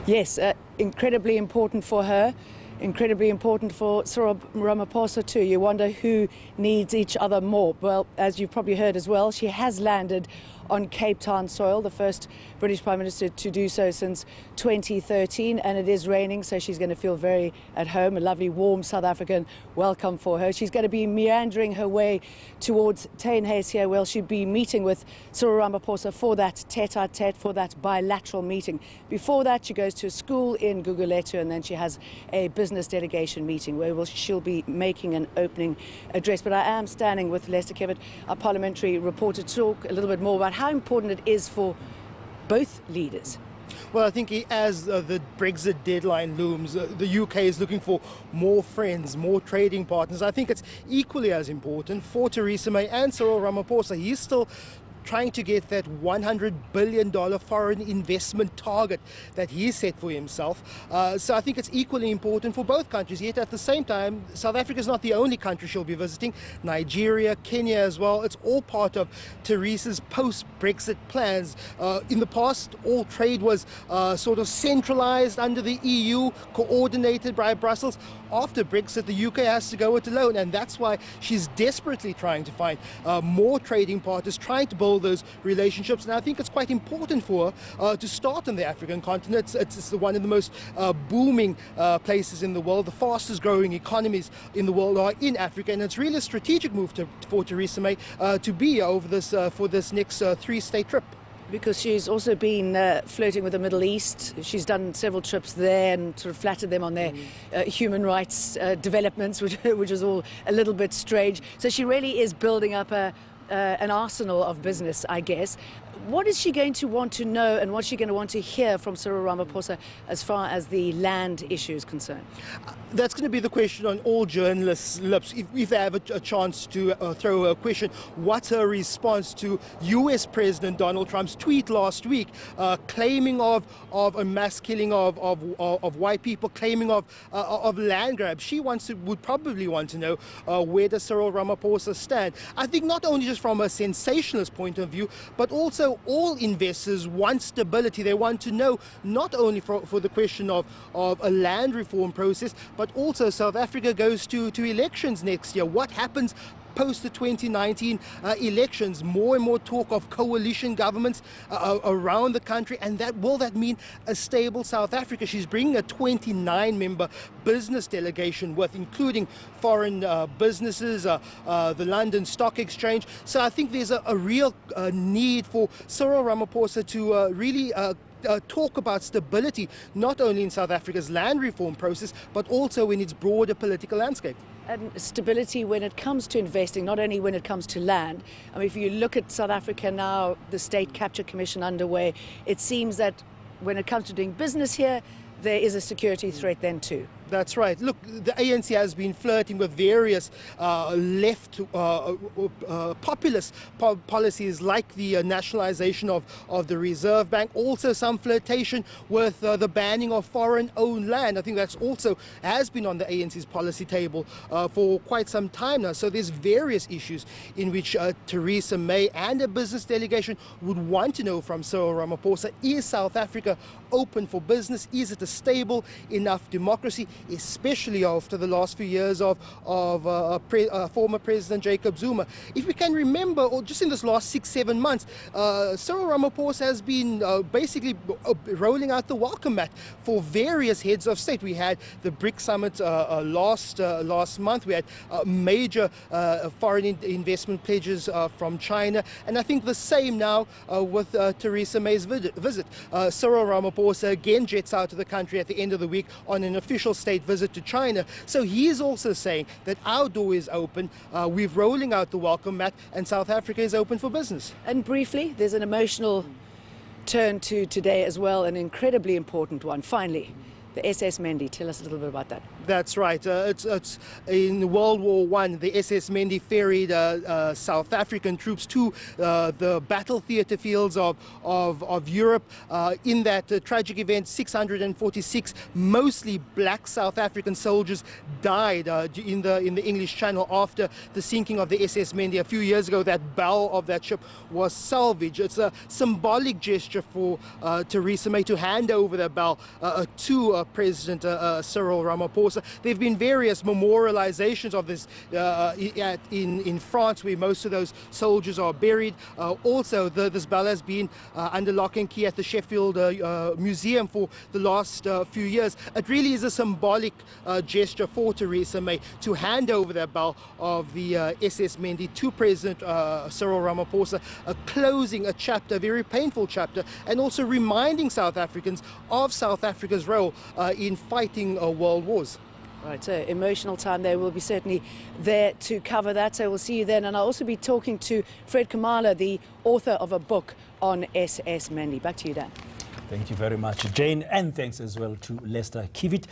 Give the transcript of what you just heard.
Yes, incredibly important for her, incredibly important for Cyril Ramaphosa too. You wonder who needs each other more. Well, as you've probably heard as well, she has landed on Cape Town soil, the first British Prime Minister to do so since 2013, and it is raining, so she's going to feel very at home. A lovely, warm South African welcome for her. She's going to be meandering her way towards Teinhase here, where she'll be meeting with Cyril Ramaphosa for that tete-a-tete, for that bilateral meeting. Before that, she goes to a school in Gugulethu, and then she has a business delegation meeting where she'll be making an opening address. But I am standing with Lester Kevitt, our parliamentary reporter, to talk a little bit more about how important it is for both leaders. Well, I think as the Brexit deadline looms, the UK is looking for more friends, more trading partners. I think it's equally as important for Theresa May and Cyril Ramaphosa. He's still trying to get that $100 billion foreign investment target that he set for himself. So I think it's equally important for both countries. Yet at the same time, South Africa is not the only country she'll be visiting. Nigeria, Kenya as well. It's all part of Theresa's post-Brexit plans. In the past, all trade was sort of centralized under the EU, coordinated by Brussels. After Brexit, the UK has to go it alone, and that's why she's desperately trying to find more trading partners, trying to build those relationships. And I think it's quite important for her to start on the African continent. It's one of the most booming places in the world. The fastest growing economies in the world are in Africa, and it's really a strategic move for Theresa May to be over this for this next three-state trip. Because she's also been flirting with the Middle East. She's done several trips there and sort of flattered them on their human rights developments, which is all a little bit strange. So she really is building up an arsenal of business, I guess. What is she going to want to know, and what's she going to want to hear from Cyril Ramaphosa as far as the land issue is concerned? That's going to be the question on all journalists' lips. If they have a chance to throw a question, what's her response to US President Donald Trump's tweet last week, claiming of a mass killing of white people, claiming of land grabs? She would probably want to know where does Cyril Ramaphosa stand. I think not only just from a sensationalist point of view, but also all investors want stability. They want to know not only for the question of a land reform process, but also South Africa goes to elections next year. What happens post the 2019 elections? More and more talk of coalition governments around the country, and will that mean a stable South Africa? She's bringing a 29-member business delegation with, including foreign businesses, the London Stock Exchange. So I think there's a real need for Cyril Ramaphosa to really talk about stability, not only in South Africa's land reform process, but also in its broader political landscape. And stability when it comes to investing, not only when it comes to land. I mean, if you look at South Africa now, the State Capture Commission underway, it seems that when it comes to doing business here, there is a security threat then too. That's right. Look, the ANC has been flirting with various left populist policies like the nationalization of the Reserve Bank. Also some flirtation with the banning of foreign-owned land. I think that's also has been on the ANC's policy table for quite some time now. So there's various issues in which Theresa May and a business delegation would want to know from Cyril Ramaphosa. Is South Africa open for business? Is it a stable enough democracy, especially after the last few years of former President Jacob Zuma? If we can remember, or just in this last 6-7 months, Cyril Ramaphosa has been basically rolling out the welcome mat for various heads of state. We had the BRICS summit last month. We had major foreign investment pledges from China, and I think the same now with Theresa May's visit. Cyril Ramaphosa again jets out of the country at the end of the week on an official state visit to China. So he is also saying that our door is open, we're rolling out the welcome mat, and South Africa is open for business. And briefly, there's an emotional turn to today as well, an incredibly important one. Finally, the SS Mendi. Tell us a little bit about that. That's right. It's in World War I, the SS Mendi ferried South African troops to the battle theatre fields of Europe. In that tragic event, 646 mostly black South African soldiers died in the English Channel after the sinking of the SS Mendi a few years ago. That bow of that ship was salvaged. It's a symbolic gesture for Theresa May to hand over that bow to President Cyril Ramaphosa. There have been various memorializations of this in France, where most of those soldiers are buried. Also, this bell has been under lock and key at the Sheffield Museum for the last few years. It really is a symbolic gesture for Theresa May to hand over that bell of the SS Mendi to President Cyril Ramaphosa, closing a chapter, a very painful chapter, and also reminding South Africans of South Africa's role in fighting world wars. Right, so emotional time there. We'll be certainly there to cover that, so we'll see you then. And I'll also be talking to Fred Kamala, the author of a book on SS Mendi. Back to you, Dan. Thank you very much, Jane, and thanks as well to Lester Kivit.